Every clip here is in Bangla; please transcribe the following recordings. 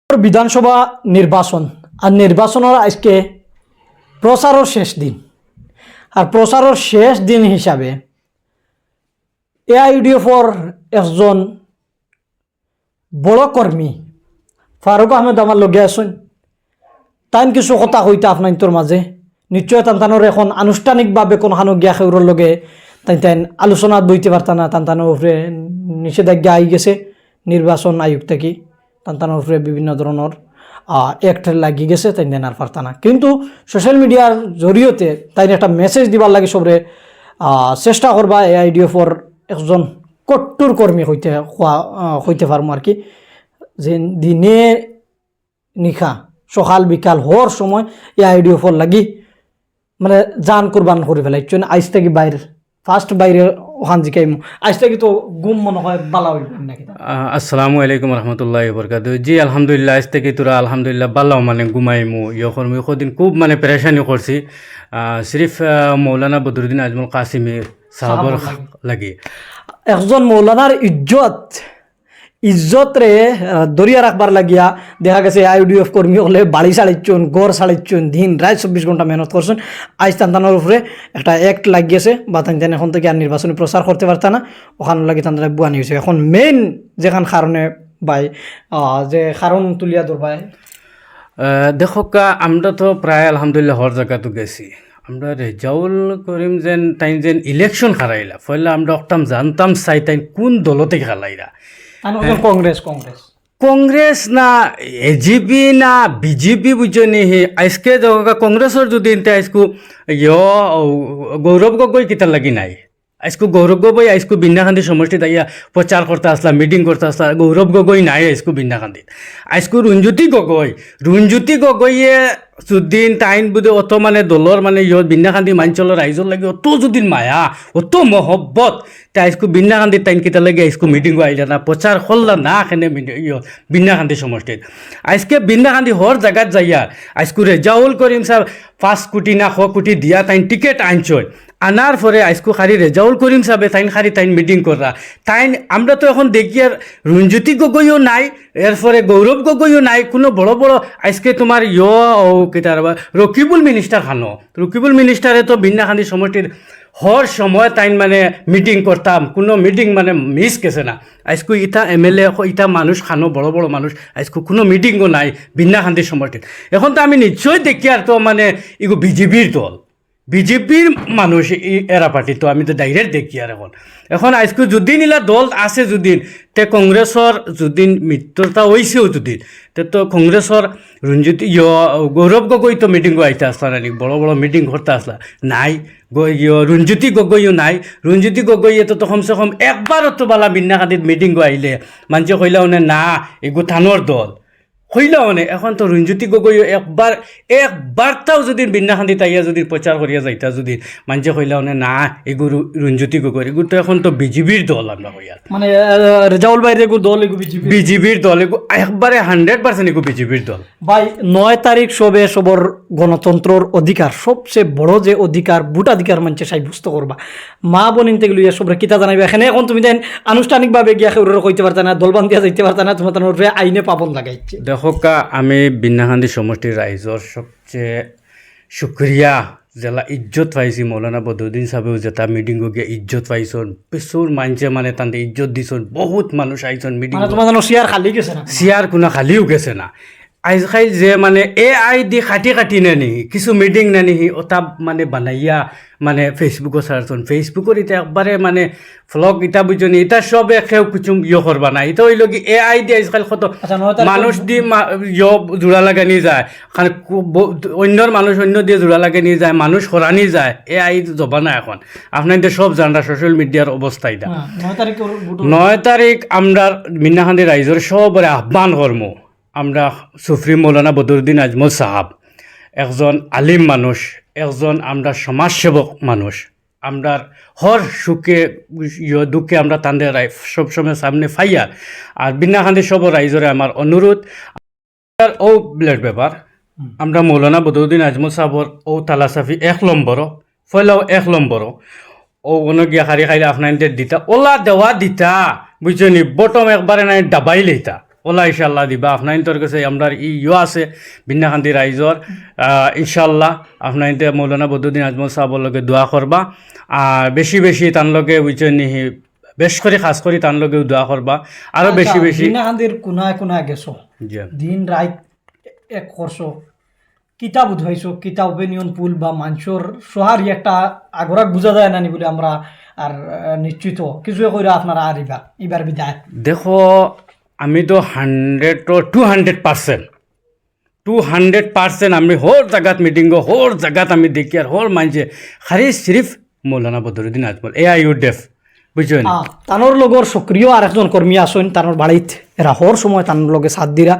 বিধানসভা নির্বাচন আর নির্বাচনের আজকে প্রচারের শেষ দিন আর প্রচারের শেষ দিন হিসাবে এআইইউডিএফর একজন বড় কর্মী ফারুক আহমেদ আমার লগে আসুন তাইন কিছু কথা কইতা আপনার মাঝে নিশ্চয় তানতানোর এখন আনুষ্ঠানিকভাবে কোনখানো গিয়া সেউরের লগে তাইন আলোচনাত বইতে পারতা না তানতানোর উপরে নিষেধাজ্ঞা আই গেছে নির্বাচন আয়োগ থেকে তানতানোর উপরে বিভিন্ন ধরনের অ্যাক্ট লাগি গেছে তাই আর পারতা না কিন্তু সোশ্যাল মিডিয়ার জরিয়তে তাই একটা মেসেজ দিবার লাগে সবরে চেষ্টা করবা এআইইউডিএফর একজন কট্টর কর্মী হইতে পারবো আর কি যে দিনে নিশা সকাল বিকাল হওয়ার সময় এআইইউডিএফর লাগি মানে জান কোরবান করে ফেলাইছেন আইজ থেকে বাইরে ফার্স্ট বাইরে ওখান জিকাইম আজ থেকে তো গুম মনে হয় বালা হইল নাকি। আসসালামু আলাইকুম রহমতুল্লাহি বরকাতুহু। জি আলহামদুলিল্লাহ আজ থেকে তোরা আলহামদুলিল্লাহ বাল্লাও মানে ঘুমাইমু ইয়খন মুখদিন খুব মানে পেরেশানি করছি সিরিফ মৌলানা বদরুদ্দিন আজমল কাসিমি সাহাবর লাগি একজন মৌলানার ইজ্জতরে দরিয়া রাখবার লাগিয়া দেখা গেছে আইইউডিএফ কর্মী হলে বাড়ি ছাড়াইছুন গড় ছাড়াইছুন দিন রাত 24 ঘন্টা মেহনত করছেন আজ তান্তানোর উপরে একটা অ্যাক্ট লাগিয়েছে বা তান এখন থেকে আর নির্বাচনী প্রচার করতে পারতা না ওখান লাগে তান্তারা বুয়ানি হয়েছে এখন মেইন যেখান কারণে বাই যে কারণ তুলিয়া ধরবাই দেখো আমরা তো প্রায় আলহামদুলিল্লাহ হর জায়গাতো গেছি আমরা রেজাউল করিম যেন তাই যেন ইলেকশন হারাইলা ফলে আমরা অক্টাম জানতাম চাই তাই কোন দলতে খেলাইরা কংগ্রেস না এজিপি না বিজেপি বুঝনি আজকে কংগ্রেসের যদি আজকু গৌরব গগৈ কিতার লাগি নাই আজকু গৌরব গগৈ আজকু বিন্যাকান্দি সমষ্টিত আইয়া প্রচার করতে আসলা মিটিং করতে আসলা গৌরব গগৈ নাই আজকু বিন্যাকান্দিত আজকু রুঞ্জুতি গগৈয়ে যদিন টাইম বুধে অত মানে দলর মানে বিন্যাকান্দি মাঞ্চলৰ রাইজর লাগে অত যদিন মায়া অত মহব্বত তাই আজকু বিন্যাকান্দিত টাইম কিতা লাগে আজকু মিটিং আইলা না প্রচার করলা না এখানে বিন্যাকান্দি সমষ্টিত আজকে বিন্যাকান্দি হর জায়গাত যাইয়া আজকু রেজাউল করিম সাহেব 5 কোটি না 100 কোটি দিয়া তাই টিকেট আনছয় আনার পরে আজকু খালি রেজাউল করিম সাহেব তাইন মিটিং করা তাইন আমরা তো এখন দেখি আর রঞ্জুতি গগৈও নাই এরপরে গৌরব গগৈও নাই কোনো বড় বড় আজকে তোমার রকিবুল মিনিস্টারে তো বিন্যাকান্দি সমষ্টির হর সময় তাইন মানে মিটিং করতাম কোনো মিটিং মানে মিস গেছে না আজকু ইটা এমএলএ ইটা মানুষ খানো বড় বড় মানুষ আজকু কোনো মিটিংও নাই বিন্যাকান্দি সমষ্টিত এখন তো আমি নিশ্চয় দেখি আর তো মানে এগো বিজেপির দল বিজেপির মানুষ এরা পার্টি তো আমি তো ডাইরেক্ট দেখি আর এখন আজকে যদিন ইলা দল আছে যদিন তে কংগ্রেসর যদিন মিত্রতা হয়েছেও যদিন তে তো কংগ্রেসর রঞ্জিত গৌরব গগৈ তো মিটিং আইতে আসলা নানি বড় বড় মিটিং করতে আসলা নাই রঞ্জিতি গগৈও নাই রঞ্জিতি গগৈয়ে তো কমসে কম একবারও তো বালা বিন্যাকান্দিত মিটিং আইলে মানুষে কইলা মানে না এগো থানোর দল হইলা মানে এখন তো রঞ্জুতি গগৈ একবারটাও যদি বিন্যাকান্দিত আইয়া যদি প্রচার করিয়া যাইতা যদি মানুষে কইলা মানে না এগুলো রঞ্জুতি গগৈ এগুলো তো এখন তো বিজেপির দল আমরা কইয়া মানে রেজাউল ভাইয়ের এগু দল এগু বিজেপির দল এগু একবারে 100% এগু বিজেপির দল ভাই 9 তারিখ সবর গণতন্ত্রর অধিকার সবচেয়ে বড় যে অধিকার ভোটাধিকার মানুষে সাব্যস্ত করবা মা বোনিনতে গেলে সবরে কিতা জানাইবা এখানে এখন তুমি দেন আনুষ্ঠানিকভাবে গিয়া কেউরে কইতে পারতা না দলবান্ধিয়া যাইতে পারতা না তোমার তানোর আইনে পাবন লাগাইছে। দেখোকা আমি বিন্যাকান্দি সমষ্টির রাইজর সবচেয়ে শুক্রিয়া জেলা ইজ্জত পাইছি মৌলানা বদরুদ্দিন সাহেবেও যেটা মিটিং গিয়ে ইজ্জত পাইছন প্রচুর মানুষে মানে তাদের ইজ্জত দিছন বহুত মানুষ আইছন মিটিং চেয়ার খালি গেছে না চেয়ার কোনো খালিও গেছে না আজকাল যে মানে এআই দি কাটি নানি কিছু মিটিং নানি ওটা মানে বানাইয়া মানে ফেসবুকও ছাড়ছন ফেসবুকের এটা একবারে মানে ফ্লগ এটা বুঝনি এটা সব একেও কিছু করবা না এটা হইল কি এআই দি আজকাল কত মানুষ দি জোড়া লাগানি যায় অন্যর মানুষ অন্য দিয়ে জোড়া লাগানি যায় মানুষ হরানি যায় এআই জবা না এখন আপনাদের সব জানরা সোশ্যাল মিডিয়ার অবস্থা এটা 9 তারিখ আমরা বিন্যাকান্দি রাইজর সবরে আহ্বান কর্ম আমরা সুপ্রিম মৌলানা বদরুদ্দিন আজমল সাহাব একজন আলিম মানুষ একজন আমরা সমাজসেবক মানুষ আমরা হর সুখে দুঃখে আমরা তাদের সবসময় সামনে ফাইয়া আর বিন্যাকান্দি সব রাইজরে আমার অনুরোধ ও ব্লেড ব্যাপার আমরা মৌলানা বদরুদ্দিন আজমল সাহাবর ও তালাসাফি 1 নম্বর ফয়লাও 1 নম্বর ও গিয়া খারি খাইলে আপনাদের দিতা ওলা দেওয়া দিতা বুঝছেন বটম একবারে নাই ডাবাই লইতা ওলা ইনশাল্লাহ দিবা আপনার তোর কাছে আমরা ইও আছে বিন্যাখান্দি রাইজর ইনশাল্লাহ আপনার মৌলানা বদরুদ্দিন আজমল সাহেবর লগে দোয়া করবা আর বেশি বেশি তার লগে বুঝছেন নিহি বেশ করে খাস করে তার লগেও দোয়া করবা আরো বেশি বেশি দিনাখান্দির কোনায় কোনায় গেছো জি দিন রাত এক করছো কিতাব উঠাইছো কিতাব অপিনিয়ন পুল বা মানুষের সহারি একটা আগরাক বোঝা যায় না নি বলে আমরা আর নিশ্চিত কিছু কইরা আপনারা আরিবা এবার বিদায় দেখো আমি তো 200% আমি হর জায়গাত মিটিং হর জায়গাত আমি দেখি আর হর মানছে খালি সিরিফ মৌলানা বদরুদ্দিন আজমল AIUDF বুঝছেন তানোর লগর সক্রিয় আর একজন কর্মী আসেন তানোর বাড়িত এরা হর সময় তানোর লগে সাথ দিরা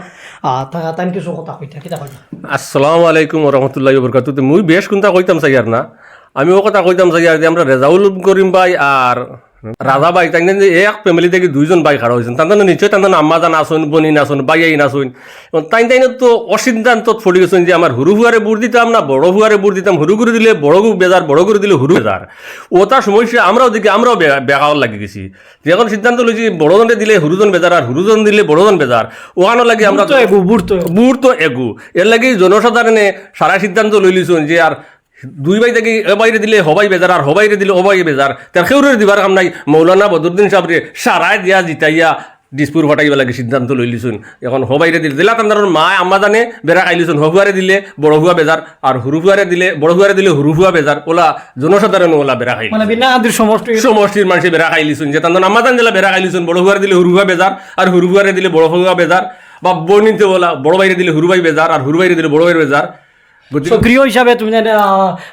তান কিছু কথা কইতা কিতা কইতা আসসালামু আলাইকুম রহমতুল্লাহি বরকাতুহ মুই বেশ কোনটা কইতাম চাই আর না আমি ও কথা কইতাম চাই আর যে আমরা রেজাউল করিম ভাই আর রাজা ভাই তাই যে এক ফ্যামিলি থেকে দুইজন ভাই খাড়া হয়েছেন তাদের নিশ্চয় তাদের আম্মা জান আসুন বনি নাচুন বাইয়াই নাচুন তাই তো অসিদ্ধান্ত ফলি গেছেন যে আমার হুরু হুয়ারে বুড় দিতাম না বড় হুয়ারে বুড় দিতাম হুরু করে দিলে বড় গু বেজার বড় করে দিলে হুরু বেজার ওটা সমস্যা আমরাও দেখি আমরাও বেকার লাগি গেছি যে এখন সিদ্ধান্ত লইছি বড়জনে দিলে হুরুজন বেজার আর হুরুজন দিলে বড়জন বেজার ওখানো লাগে আমরা বুড় তো এগু এর লাগে জনসাধারণে সারা সিদ্ধান্ত লই লিছুন যে আর দুই ভাই থেকে বাইরে দিলে হবাই বেজার আর হবাইরে দিলে হবাই বেজার তার খেউরের দিবার কাম নাই মৌলানা বদরুদ্দিন সাহেবরে সারায় দিয়া জিতাইয়া দিসপুর হটাইবা লাগে সিদ্ধান্ত লই লিছুন এখন হবাইরে দিলে দিলা তার মা আম্মা জানে বেড়া খাইলিছুন হগুয়ারে দিলে বড় হুয়া বেজার আর হুরু হুয়ারে দিলে বড় হুয়ারে দিলে হুরু হুয়া বেজার ওলা জনসাধারণ ওলা বেড়া খাই মানে বিনা আদির সমষ্টির মানুষে বেড়া খাইলিছুন যে তার আম্মা জান দিলা বেড়া খাইলিছুন বড় হুয়ারে দিলে হুরু হুয়া বেজার আর হুরু হুয়ারে দিলে বড় হুয়া বেজার বা বনিতে ওলা বড় বাইরে দিলে হুরু ভাই বেজার আর হুরু বাইরে দিলে বড় ভাই বেজার সক্রিয় হিসাবে তুমি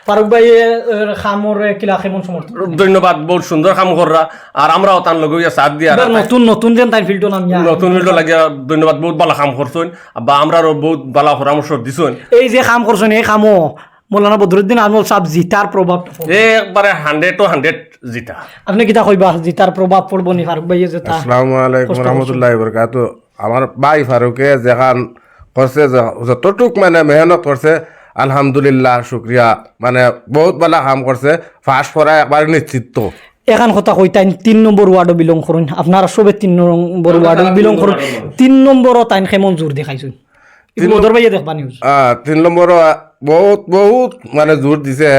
ফারুক ভাই খামর কিলা কেমন সমর্থন ধন্যবাদ বহুত সুন্দর কাম কররা আর আমরাও তার লগে সাথ দিয়া নতুন নতুন যেন তাই ফিল্ড নাম নতুন ফিল্ড লাগিয়া ধন্যবাদ বহুত ভালো কাম করছেন বা আমরাও বহুত ভালো পরামর্শ দিছেন এই যে কাম করছেন এই কামও মৌলানা বদরুদ্দিন আজমল সাহেব জিতার প্রভাব একবারে 100 জিতা আপনি কিতা কইবা জিতার প্রভাব পড়বো নি ফারুক ভাই যেটা আসসালামু আলাইকুম রহমতুল্লাহি বরকাতুহ আমার ভাই ফারুকে যেখান করছে যতটুক মানে মেহনত করছে আলহামদুলিল্লাহ শুক্রিয়া মানে বহুত ভালো কাম করছে ফার্স্ট করা একবার নিশ্চিত এখান কথা কইতাইন 3 নম্বর ওয়ার্ডও বিলং করুন আপনারা সবে 3 নম্বর ওয়ার্ডও বিলং করুন 3 নম্বরও তাইন কেমন জোর দেখাইছেন মদর ভাইয়া দেখবা নিউজ 3 নম্বর বহুত বহুত মানে জোর দিছে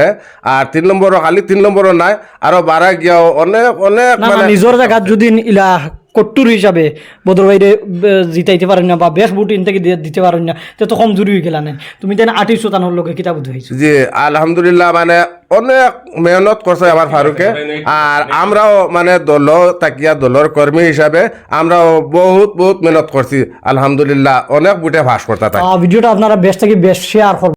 আর 3 নম্বর খালি 3 নম্বর নাই আরো বাড়া গিয়াও অনেক অনেক মানে নিজের জায়গা যদি ইলা কট্টুর হিসাবে বদর ভাইরে জিতাইতে পারেন না বা বেশ বুট ইন থেকে দিতে পারেন না তো কম জরুরি হয়ে গেলা না তুমি তাই আর্টিস্ট তানোর লোকে কিতাব ধুইছো জি আলহামদুলিল্লাহ মানে অনেক মেহনত করছে আমার ফারুকে আর আমরাও মানে দল তাকিয়া দলের কর্মী হিসাবে আমরাও বহুত বহুত মেহনত করছি আলহামদুলিল্লাহ অনেক বুটে ভাস করতে থাকি ভিডিওটা আপনারা বেশ থেকে বেশ শেয়ার